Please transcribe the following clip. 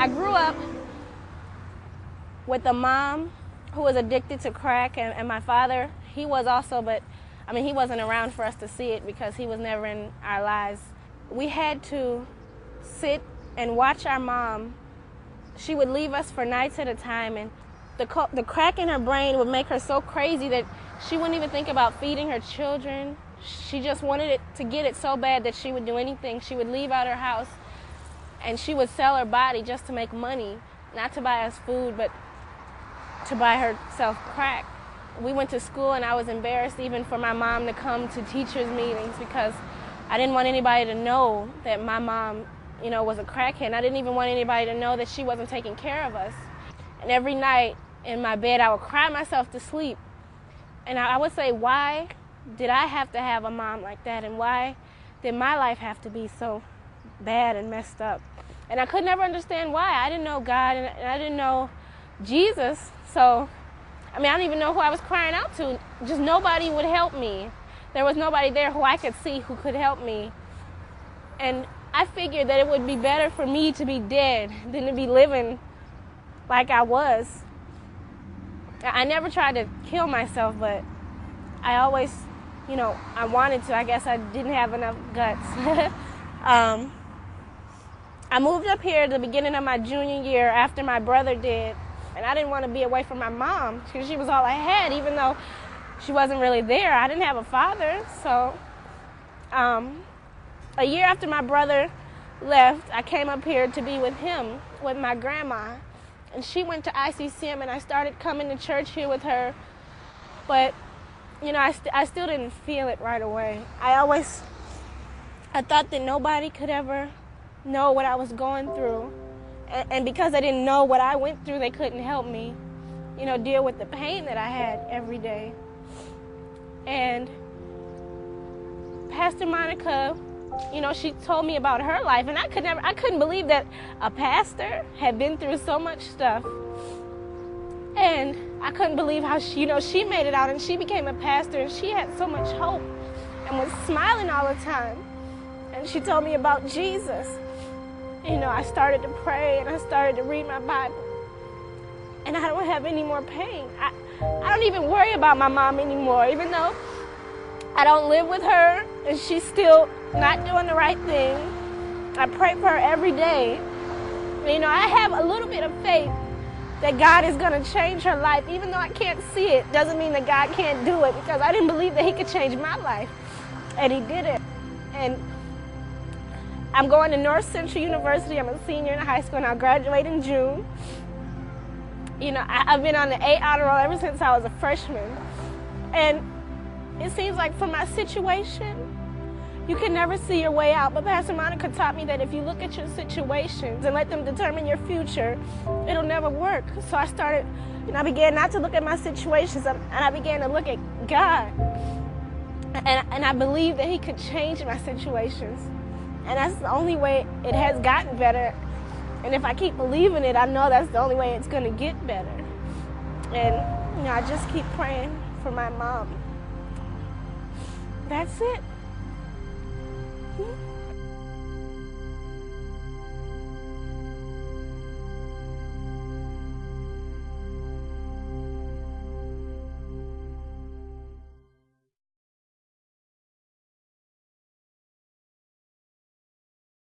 I grew up with a mom who was addicted to crack, and my father, he was also, but I mean, he wasn't around for us to see it because he was never in our lives. We had to sit and watch our mom. She would leave us for nights at a time, and the crack in her brain would make her so crazy that she wouldn't even think about feeding her children. She just wanted it to get it so bad that she would do anything. She would leave out her house, and she would sell her body just to make money, not to buy us food, but to buy herself crack. We went to school, and I was embarrassed even for my mom to come to teachers' meetings because I didn't want anybody to know that my mom, was a crackhead. I didn't even want anybody to know that she wasn't taking care of us. And every night in my bed, I would cry myself to sleep. And I would say, why did I have to have a mom like that? And why did my life have to be so bad and messed up? And I could never understand why. I didn't know God, and I didn't know Jesus. So, I don't even know who I was crying out to. Just nobody would help me. There was nobody there who I could see who could help me. And I figured that it would be better for me to be dead than to be living like I was. I never tried to kill myself, but I always, I wanted to. I guess I didn't have enough guts. I moved up here at the beginning of my junior year after my brother did. And I didn't want to be away from my mom because she was all I had, even though she wasn't really there. I didn't have a father. So a year after my brother left, I came up here to be with him, with my grandma. And she went to ICCM, and I started coming to church here with her. But, I still didn't feel it right away. I thought that nobody could ever know what I was going through. And because I didn't know what I went through, they couldn't help me, deal with the pain that I had every day. And Pastor Monica, she told me about her life, and I couldn't believe that a pastor had been through so much stuff. And I couldn't believe how she made it out, and she became a pastor, and she had so much hope and was smiling all the time. And she told me about Jesus. I started to pray, and I started to read my Bible. And I don't have any more pain. I don't even worry about my mom anymore, even though I don't live with her, and she's still not doing the right thing. I pray for her every day. I have a little bit of faith that God is going to change her life. Even though I can't see it, doesn't mean that God can't do it, because I didn't believe that he could change my life. And he did it. And I'm going to North Central University. I'm a senior in high school, and I'll graduate in June. I've been on the A honor roll ever since I was a freshman. And it seems like for my situation, you can never see your way out. But Pastor Monica taught me that if you look at your situations and let them determine your future, it'll never work. So I began not to look at my situations, and I began to look at God. And I believe that he could change my situations. And that's the only way it has gotten better. And if I keep believing it, I know that's the only way it's going to get better. And, I just keep praying for my mom. That's it.